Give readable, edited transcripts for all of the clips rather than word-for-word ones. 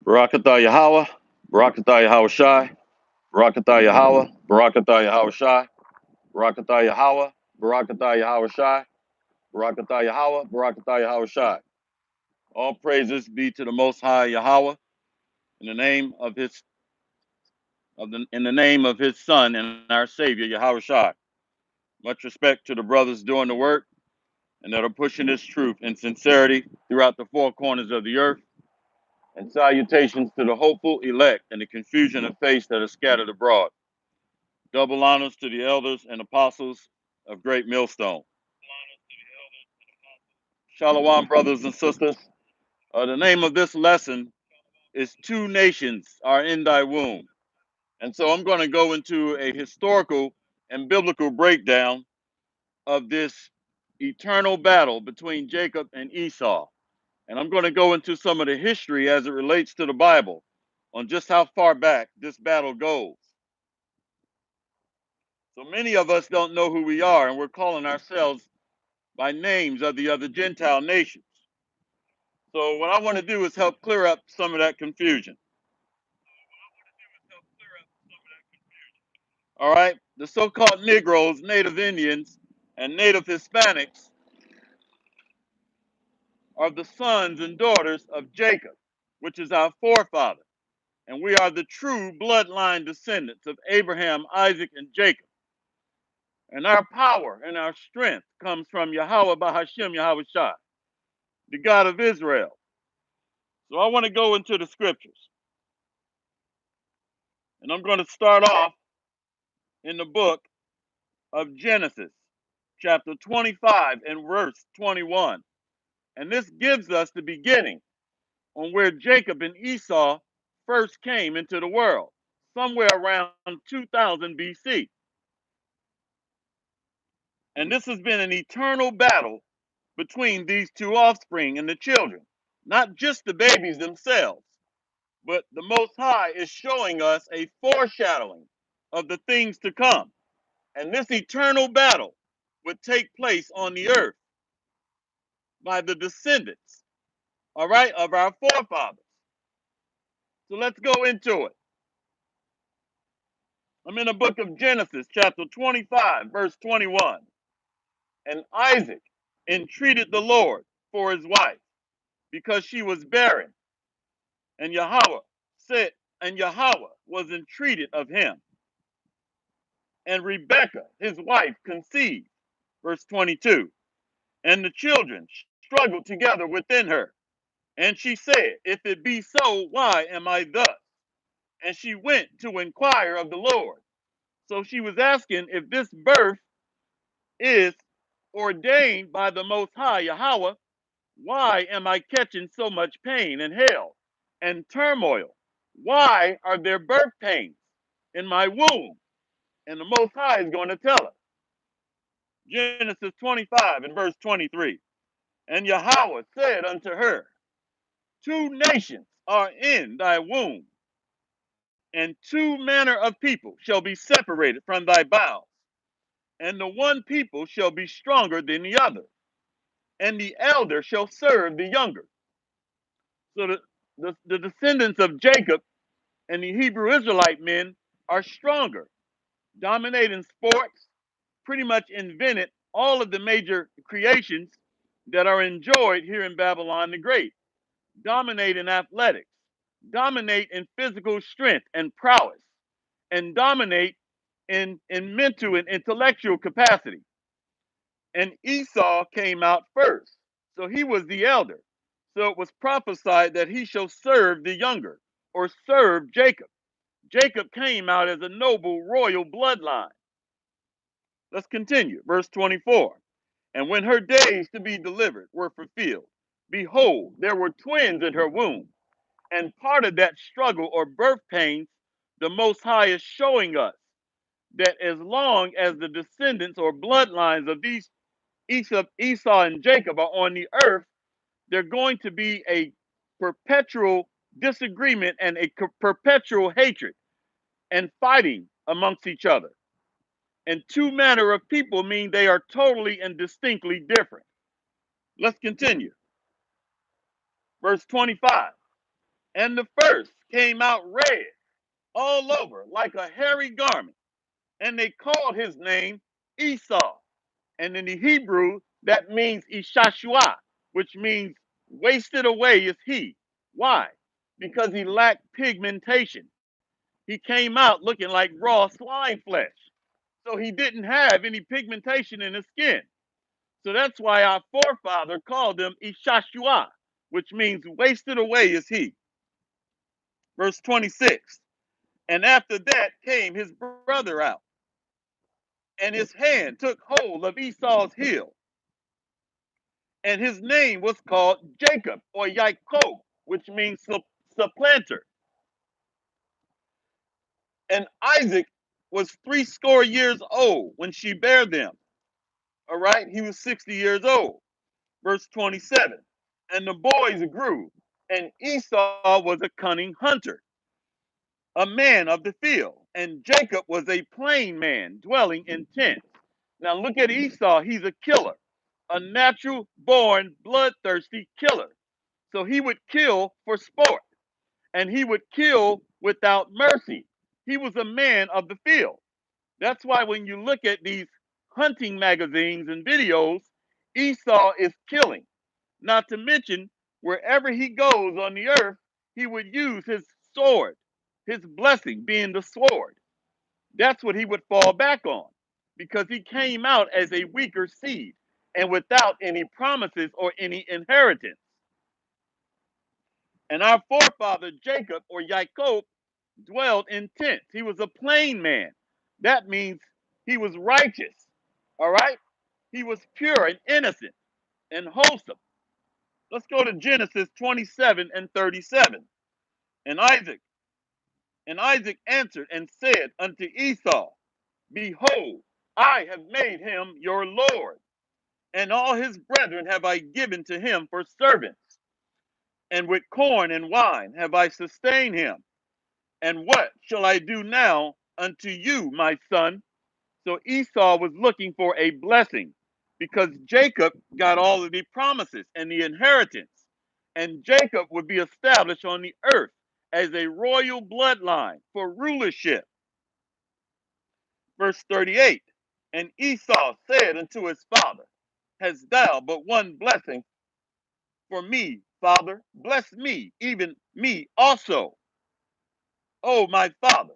Barakatah Yahweh, Barakatah Yahweh Shai, Barakatah Yahweh, Barakatah Yahweh Shai, Barakatah Yahweh, Barakatah Yahweh Shai, Barakatah Yahweh, Barakatah Yahweh Shai. All praises be to the Most High Yahweh in the name of His Son and our Savior Yahweh Shai. Much respect to the brothers doing the work and that are pushing this truth in sincerity throughout the four corners of the earth. And salutations to the hopeful elect and the confusion of faith that are scattered abroad. Double honors to the elders and apostles of Great Millstone. Shalom, brothers and sisters. The name of this lesson is Two Nations Are in Thy Womb. And so I'm going to go into a historical and biblical breakdown of this eternal battle between Jacob and Esau. And I'm going to go into some of the history as it relates to the Bible on just how far back this battle goes. So many of us don't know who we are, and we're calling ourselves by names of the other Gentile nations. So what I want to do is help clear up some of that confusion. All right, the so-called Negroes, Native Indians, and Native Hispanics are the sons and daughters of Jacob, which is our forefather. And we are the true bloodline descendants of Abraham, Isaac, and Jacob. And our power and our strength comes from Yahweh Bahashim Yahweh Shai, the God of Israel. So I want to go into the scriptures. And I'm going to start off in the book of Genesis, chapter 25 and verse 21. And this gives us the beginning on where Jacob and Esau first came into the world, somewhere around 2000 BC. And this has been an eternal battle between these two offspring and the children, not just the babies themselves, but the Most High is showing us a foreshadowing of the things to come. And this eternal battle would take place on the earth by the descendants, all right, of our forefathers. So let's go into it. I'm in the book of Genesis, chapter 25, verse 21. And Isaac entreated the Lord for his wife because she was barren. And Yahweh said, and Yahweh was entreated of him. And Rebekah, his wife, conceived. Verse 22. And the children struggled together within her. And she said, if it be so, why am I thus? And she went to inquire of the Lord. So she was asking if this birth is ordained by the Most High Yahweh. Why am I catching so much pain and hell and turmoil? Why are there birth pains in my womb? And the Most High is going to tell us. Genesis 25 and verse 23. And Yahweh said unto her, two nations are in thy womb, and two manner of people shall be separated from thy bowels, and the one people shall be stronger than the other, and the elder shall serve the younger. So the descendants of Jacob and the Hebrew Israelite men are stronger, dominating sports, pretty much invented all of the major creations that are enjoyed here in Babylon the Great, dominate in athletics, dominate in physical strength and prowess, and dominate in mental and intellectual capacity. And Esau came out first. So he was the elder. So it was prophesied that he shall serve the younger, or serve Jacob. Jacob came out as a noble royal bloodline. Let's continue. Verse 24. And when her days to be delivered were fulfilled, behold, there were twins in her womb. And part of that struggle or birth pains, the Most High is showing us that as long as the descendants or bloodlines of these Esau and Jacob are on the earth, there's going to be a perpetual disagreement and a perpetual hatred and fighting amongst each other. And two manner of people mean they are totally and distinctly different. Let's continue. Verse 25. And the first came out red all over like a hairy garment, and they called his name Esau. And in the Hebrew, that means Ishashua, which means wasted away is he. Why? Because he lacked pigmentation. He came out looking like raw swine flesh. So he didn't have any pigmentation in his skin. So that's why our forefather called him Ishashua, which means wasted away is he. Verse 26. And after that came his brother out, and his hand took hold of Esau's heel, and his name was called Jacob or Yaakov, which means supplanter. And Isaac was 60 years old when she bare them. All right, he was 60 years old. Verse 27. And the boys grew, and Esau was a cunning hunter, a man of the field, and Jacob was a plain man dwelling in tents. Now look at Esau, he's a killer, a natural born bloodthirsty killer. So he would kill for sport, and he would kill without mercy. He was a man of the field. That's why when you look at these hunting magazines and videos, Esau is killing. Not to mention, wherever he goes on the earth, he would use his sword, his blessing being the sword. That's what he would fall back on because he came out as a weaker seed and without any promises or any inheritance. And our forefather Jacob or Jacob dwelled in tents. He was a plain man. That means he was righteous. All right? He was pure and innocent and wholesome. Let's go to Genesis 27 and 37. And Isaac, and Isaac answered and said unto Esau, Behold, I have made him your Lord, and all his brethren have I given to him for servants, and with corn and wine have I sustained him. And what shall I do now unto you, my son? So Esau was looking for a blessing because Jacob got all of the promises and the inheritance. And Jacob would be established on the earth as a royal bloodline for rulership. Verse 38. And Esau said unto his father, Hast thou but one blessing for me, father? Bless me, even me also, O my father.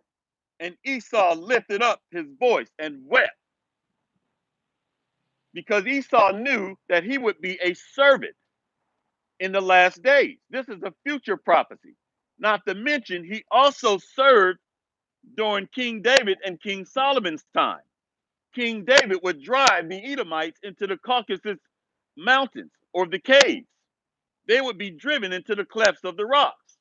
And Esau lifted up his voice and wept because Esau knew that he would be a servant in the last days. This is a future prophecy. Not to mention, he also served during King David and King Solomon's time. King David would drive the Edomites into the Caucasus Mountains or the caves. They would be driven into the clefts of the rocks.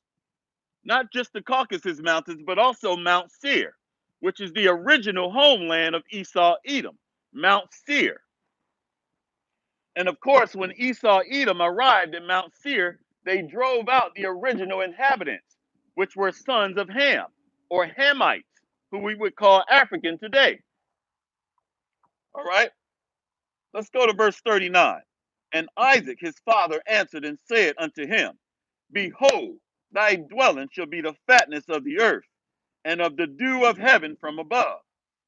Not just the Caucasus Mountains, but also Mount Seir, which is the original homeland of Esau Edom, Mount Seir. And of course, when Esau Edom arrived at Mount Seir, they drove out the original inhabitants, which were sons of Ham, or Hamites, who we would call African today. All right, let's go to verse 39. And Isaac his father answered and said unto him, Behold, thy dwelling shall be the fatness of the earth, and of the dew of heaven from above.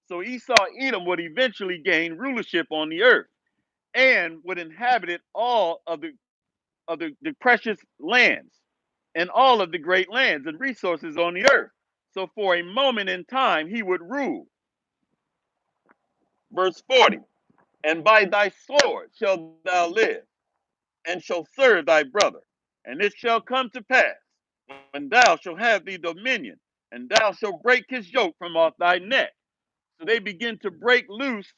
So Esau Edom would eventually gain rulership on the earth and would inhabit all of the precious lands and all of the great lands and resources on the earth. So for a moment in time, he would rule. Verse 40, and by thy sword shalt thou live, and shall serve thy brother. And it shall come to pass, when thou shalt have the dominion, and thou shalt break his yoke from off thy neck. So they begin to break loose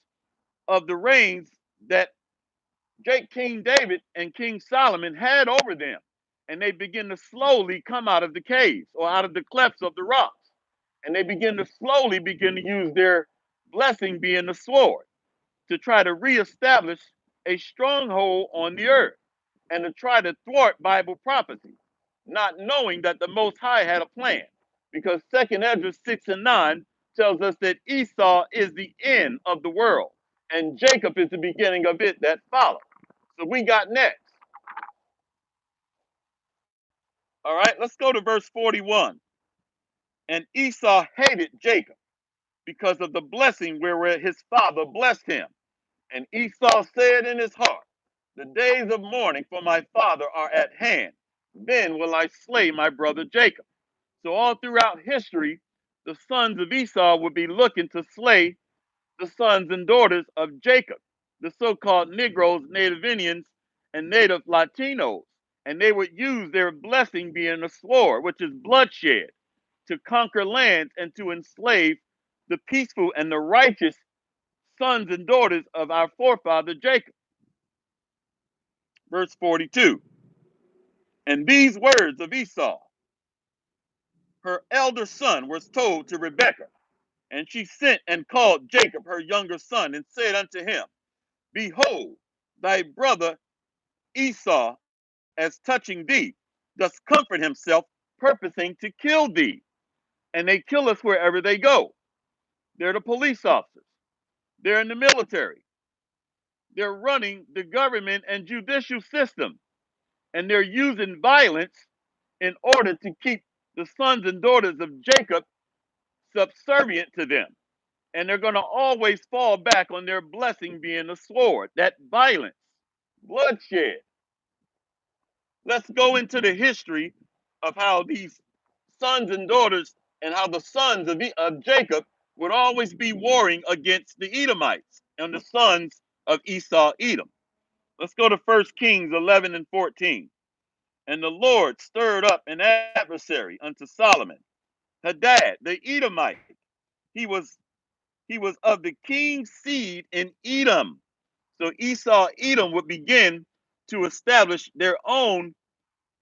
of the reigns that King David and King Solomon had over them. And they begin to slowly come out of the caves or out of the clefts of the rocks. And they begin to slowly begin to use their blessing being the sword to try to reestablish a stronghold on the earth and to try to thwart Bible prophecy, not knowing that the Most High had a plan. Because 2nd Ezra 6 and 9 tells us that Esau is the end of the world and Jacob is the beginning of it that follows. So we got next. All right, let's go to verse 41. And Esau hated Jacob because of the blessing wherewith his father blessed him. And Esau said in his heart, the days of mourning for my father are at hand. Then will I slay my brother Jacob. So all throughout history, the sons of Esau would be looking to slay the sons and daughters of Jacob, the so-called Negroes, Native Indians, and Native Latinos. And they would use their blessing being a sword, which is bloodshed, to conquer lands and to enslave the peaceful and the righteous sons and daughters of our forefather Jacob. Verse 42. And these words of Esau, her elder son, was told to Rebekah. And she sent and called Jacob, her younger son, and said unto him, behold, thy brother Esau, as touching thee, does comfort himself, purposing to kill thee. And they kill us wherever they go. They're the police officers. They're in the military. They're running the government and judicial system. And they're using violence in order to keep the sons and daughters of Jacob subservient to them. And they're going to always fall back on their blessing being the sword, that violence, bloodshed. Let's go into the history of how these sons and daughters and how the sons of Jacob would always be warring against the Edomites and the sons of Esau, Edom. Let's go to 1 Kings 11 and 14. And the Lord stirred up an adversary unto Solomon, Hadad the Edomite. He was he was of the king's seed in Edom. So Esau, Edom would begin to establish their own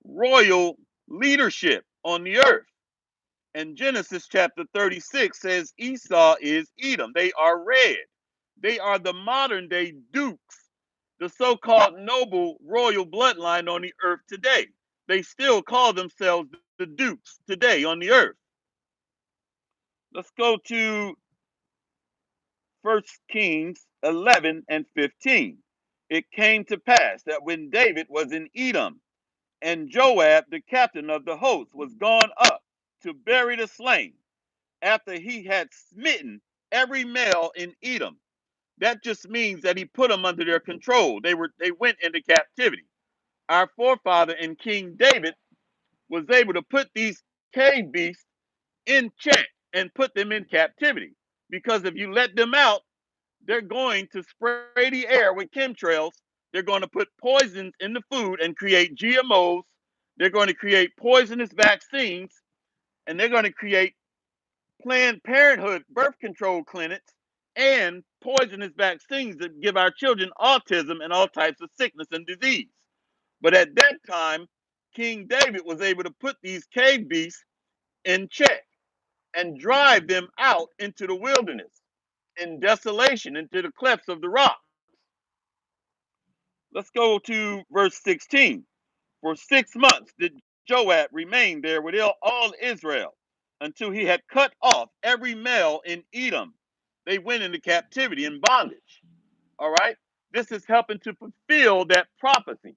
royal leadership on the earth. And Genesis chapter 36 says Esau is Edom. They are red. They are the modern day dukes, the so-called noble royal bloodline on the earth today. They still call themselves the dukes today on the earth. Let's go to 1 Kings 11 and 15. It came to pass that when David was in Edom, and Joab, the captain of the host, was gone up to bury the slain, after he had smitten every male in Edom. That just means that he put them under their control. They went into captivity. Our forefather and King David was able to put these cave beasts in check and put them in captivity. Because if you let them out, they're going to spray the air with chemtrails. They're going to put poisons in the food and create GMOs. They're going to create poisonous vaccines, and they're going to create Planned Parenthood birth control clinics and poisonous vaccines that give our children autism and all types of sickness and disease. But at that time, King David was able to put these cave beasts in check and drive them out into the wilderness in desolation, into the clefts of the rock. Let's go to verse 16. For 6 months did Joab remain there with all Israel until he had cut off every male in Edom. They went into captivity and bondage. All right. This is helping to fulfill that prophecy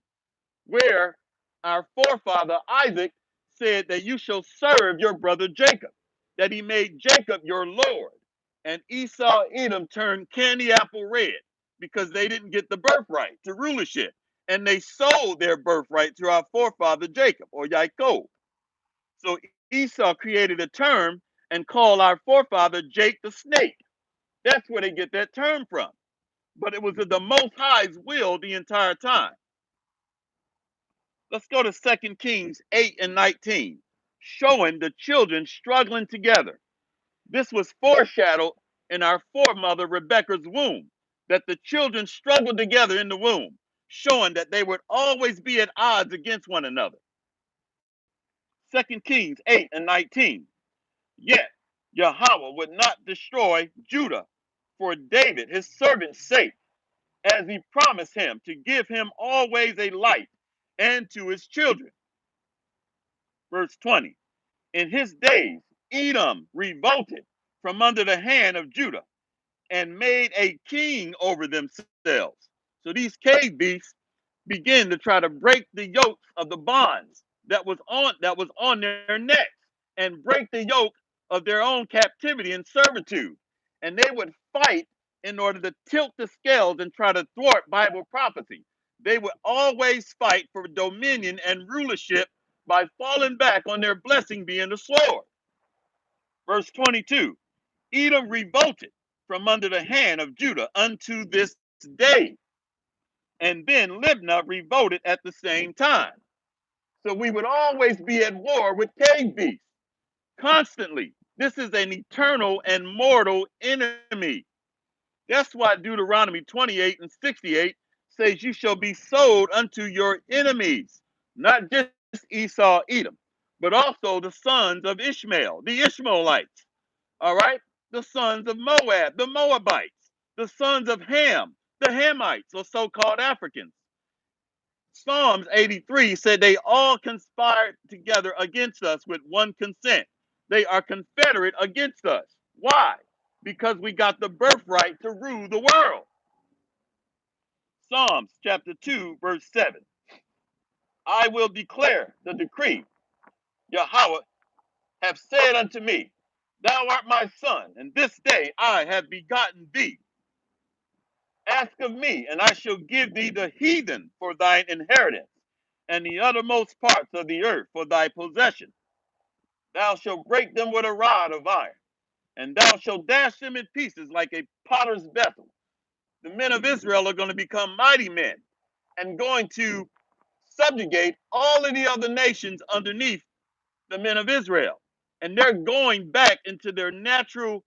where our forefather Isaac said that you shall serve your brother Jacob, that he made Jacob your Lord. And Esau, Edom turned candy apple red because they didn't get the birthright to rulership. And they sold their birthright to our forefather Jacob or Yaakov. So Esau created a term and called our forefather Jake the snake. That's where they get that term from. But it was the Most High's will the entire time. Let's go to 2 Kings 8 and 19, showing the children struggling together. This was foreshadowed in our foremother Rebekah's womb, that the children struggled together in the womb, showing that they would always be at odds against one another. 2 Kings 8 and 19. Yet Yahweh would not destroy Judah for David, his servant's sake, as he promised him to give him always a light and to his children. Verse 20. In his days, Edom revolted from under the hand of Judah and made a king over themselves. So these cave beasts begin to try to break the yokes of the bonds that was on their necks, and break the yoke of their own captivity and servitude. And they would fight in order to tilt the scales and try to thwart Bible prophecy. They would always fight for dominion and rulership by falling back on their blessing being the sword. Verse 22, Edom revolted from under the hand of Judah unto this day. And then Libnah revolted at the same time. So we would always be at war with cave beasts, constantly. This is an eternal and mortal enemy. That's why Deuteronomy 28 and 68 says, you shall be sold unto your enemies, not just Esau, Edom, but also the sons of Ishmael, the Ishmaelites. All right? The sons of Moab, the Moabites, the sons of Ham, the Hamites, or so called Africans. Psalms 83 said they all conspired together against us with one consent. They are confederate against us. Why? Because we got the birthright to rule the world. Psalms chapter 2, verse 7. I will declare the decree. Yahweh have said unto me, thou art my son, and this day I have begotten thee. Ask of me, and I shall give thee the heathen for thine inheritance, and the uttermost parts of the earth for thy possession. Thou shalt break them with a rod of iron, and thou shalt dash them in pieces like a potter's vessel. The men of Israel are going to become mighty men and going to subjugate all of the other nations underneath the men of Israel. And they're going back into their natural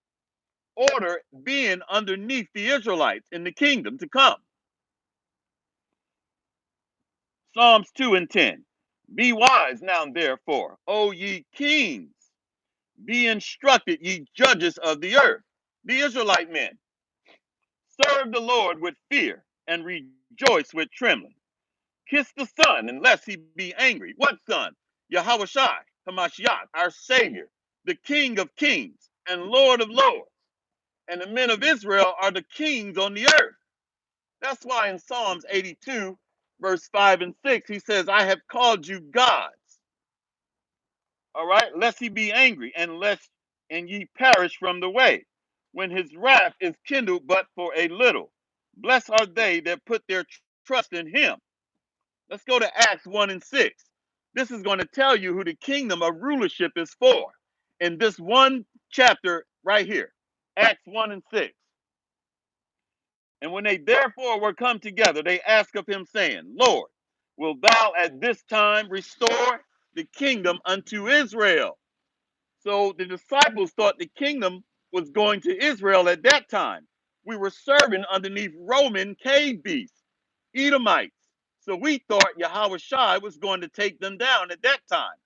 order, being underneath the Israelites in the kingdom to come. Psalms 2 and 10. Be wise now, therefore, O ye kings. Be instructed, ye judges of the earth. The Israelite men. Serve the Lord with fear and rejoice with trembling. Kiss the Son, unless he be angry. What Son? Yahushua, Hamashiach, our Savior, the King of kings and Lord of lords. And the men of Israel are the kings on the earth. That's why in Psalms 82, verse 5 and 6, he says, I have called you gods. All right, lest he be angry, and ye perish from the way, when his wrath is kindled but for a little. Blessed are they that put their trust in him. Let's go to Acts 1 and 6. This is going to tell you who the kingdom of rulership is for. In this one chapter right here, Acts 1 and 6. And when they therefore were come together, they asked of him, saying, Lord, wilt thou at this time restore the kingdom unto Israel? So the disciples thought the kingdom was going to Israel at that time. We were serving underneath Roman cave beasts, Edomites. So we thought Yahweh Shai was going to take them down at that time.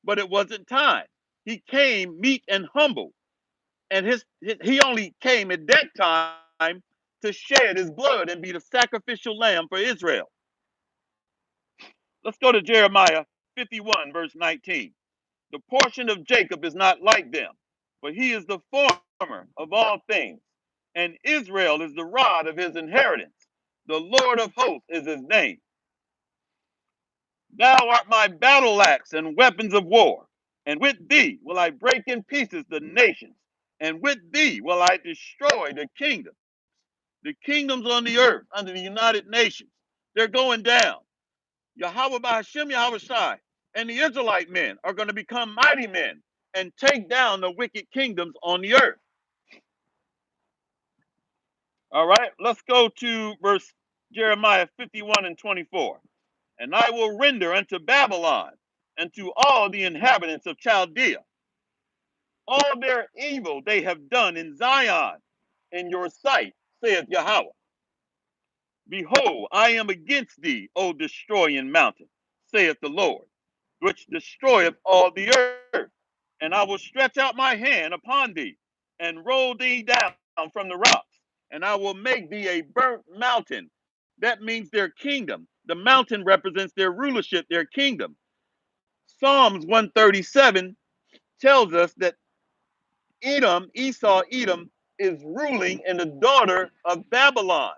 But it wasn't time. He came meek and humble. And he only came at that time to shed his blood and be the sacrificial lamb for Israel. Let's go to Jeremiah 51, verse 19. The portion of Jacob is not like them, for he is the former of all things, and Israel is the rod of his inheritance. The Lord of hosts is his name. Thou art my battle axe and weapons of war, and with thee will I break in pieces the nations, and with thee will I destroy the kingdoms. The kingdoms on the earth under the United Nations, they're going down. Yahweh Bahashim Yahweh Shai and the Israelite men are going to become mighty men and take down the wicked kingdoms on the earth. All right, let's go to verse Jeremiah 51 and 24. And I will render unto Babylon and to all the inhabitants of Chaldea all their evil they have done in Zion in your sight, saith Yahweh. Behold, I am against thee, O destroying mountain, saith the Lord, which destroyeth all the earth. And I will stretch out my hand upon thee, and roll thee down from the rocks, and I will make thee a burnt mountain. That means their kingdom. The mountain represents their rulership, their kingdom. Psalms 137 tells us that Esau, Edom, is ruling in the daughter of Babylon.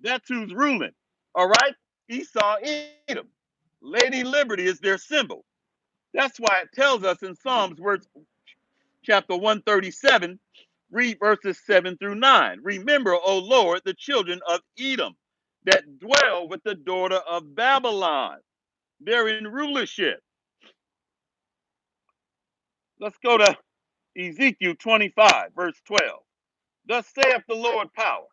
That's who's ruling. All right? Esau, Edom. Lady Liberty is their symbol. That's why it tells us in Psalms, chapter 137, read verses 7 through 9. Remember, O Lord, the children of Edom that dwell with the daughter of Babylon. They're in rulership. Let's go to Ezekiel 25, verse 12. Thus saith the Lord power,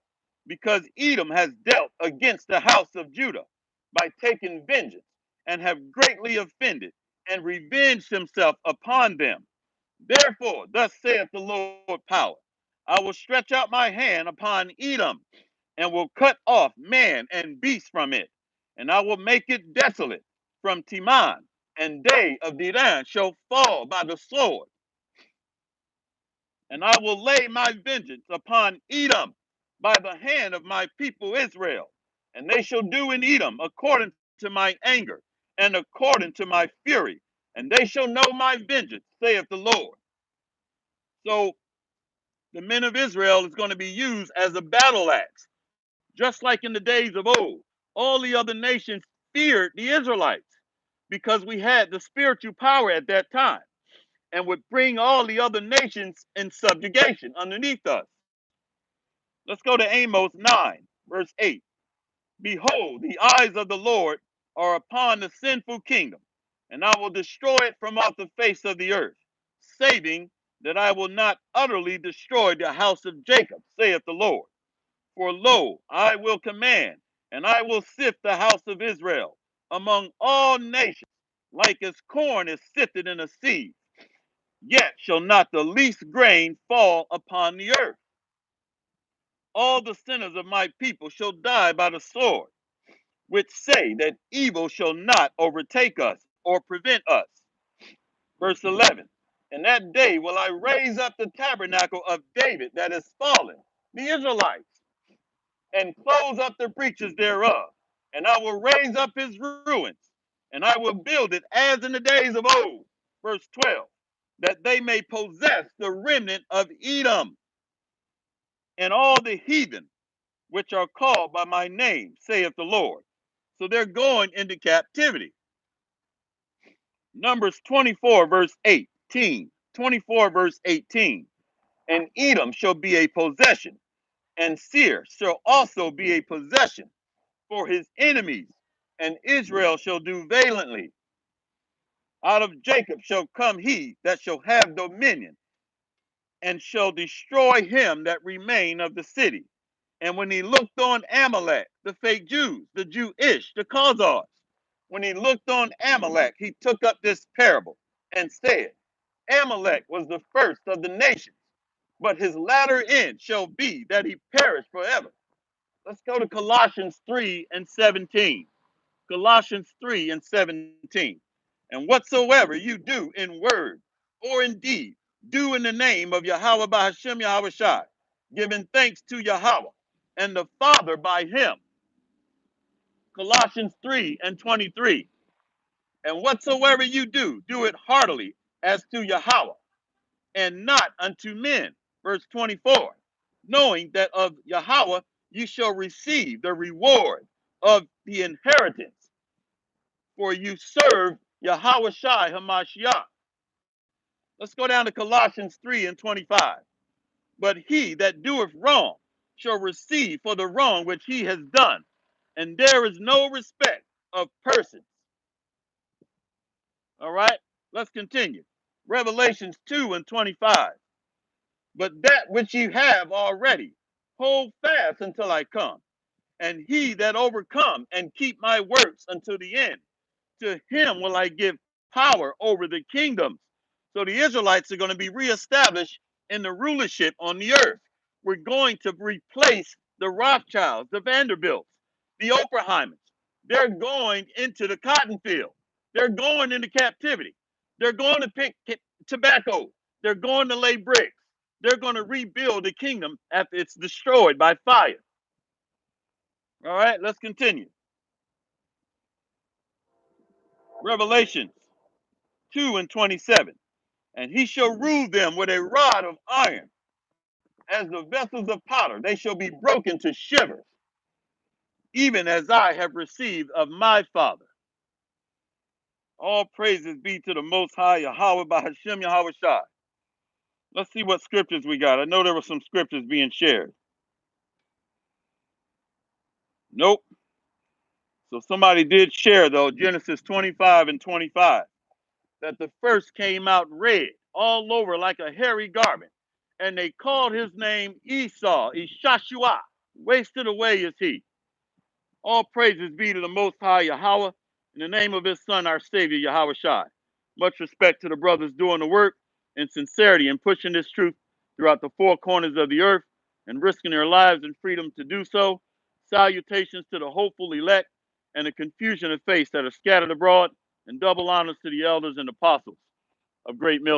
because Edom has dealt against the house of Judah by taking vengeance, and have greatly offended, and revenged himself upon them. Therefore, thus saith the Lord power, I will stretch out my hand upon Edom, and will cut off man and beast from it, and I will make it desolate from Teman, and they of Dedan shall fall by the sword. And I will lay my vengeance upon Edom by the hand of my people Israel. And they shall do in Edom according to my anger and according to my fury. And they shall know my vengeance, saith the Lord. So the men of Israel is going to be used as a battle axe, just like in the days of old. All the other nations feared the Israelites because we had the spiritual power at that time and would bring all the other nations in subjugation underneath us. Let's go to Amos 9, verse 8. Behold, the eyes of the Lord are upon the sinful kingdom, and I will destroy it from off the face of the earth, saving that I will not utterly destroy the house of Jacob, saith the Lord. For lo, I will command, and I will sift the house of Israel among all nations, like as corn is sifted in a sieve, yet shall not the least grain fall upon the earth. All the sinners of my people shall die by the sword, which say that evil shall not overtake us or prevent us. Verse 11. In that day will I raise up the tabernacle of David that is fallen, the Israelites, and close up the breaches thereof. And I will raise up his ruins, and I will build it as in the days of old. Verse 12. That they may possess the remnant of Edom and all the heathen which are called by my name, saith the Lord. So they're going into captivity. Numbers 24, verse 18. 24, verse 18. And Edom shall be a possession, and Seir shall also be a possession for his enemies, and Israel shall do valiantly. Out of Jacob shall come he that shall have dominion, and shall destroy him that remain of the city. And when he looked on Amalek, the fake Jews, the Jewish, the Khazars, when he looked on Amalek, he took up this parable and said, Amalek was the first of the nations, but his latter end shall be that he perish forever. Let's go to Colossians 3 and 17. Colossians 3 and 17. And whatsoever you do in word or in deed, do in the name of Yahweh by Hashem Yahweh Shai, giving thanks to Yahweh and the Father by him. Colossians 3 and 23. And whatsoever you do, do it heartily as to Yahweh and not unto men. Verse 24. Knowing that of Yahweh you shall receive the reward of the inheritance, for you serve Yahweh Shai Hamashiach. Let's go down to Colossians 3 and 25. But he that doeth wrong shall receive for the wrong which he has done, and there is no respect of persons. All right, let's continue. Revelations 2 and 25. But that which ye have already, hold fast until I come. And he that overcome and keep my works until the end, to him will I give power over the kingdoms. So the Israelites are going to be reestablished in the rulership on the earth. We're going to replace the Rothschilds, the Vanderbilts, the Oppenheimers. They're going into the cotton field. They're going into captivity. They're going to pick tobacco. They're going to lay bricks. They're going to rebuild the kingdom after it's destroyed by fire. All right, let's continue. Revelations 2 and 27. And he shall rule them with a rod of iron, as the vessels of powder. They shall be broken to shivers, even as I have received of my Father. All praises be to the Most High Yahweh by Hashem Yahweh Shai. Let's see what scriptures we got. I know there were some scriptures being shared. Nope. So somebody did share, though, Genesis 25 and 25, that the first came out red all over like a hairy garment. And they called his name Esau, Ishashua. Wasted away is he. All praises be to the Most High Yahweh, in the name of his Son, our Savior, Yahweh Shai. Much respect to the brothers doing the work and sincerity in pushing this truth throughout the four corners of the earth and risking their lives and freedom to do so. Salutations to the hopeful elect and the confusion of faith that are scattered abroad, and double honors to the elders and apostles of Great Mill.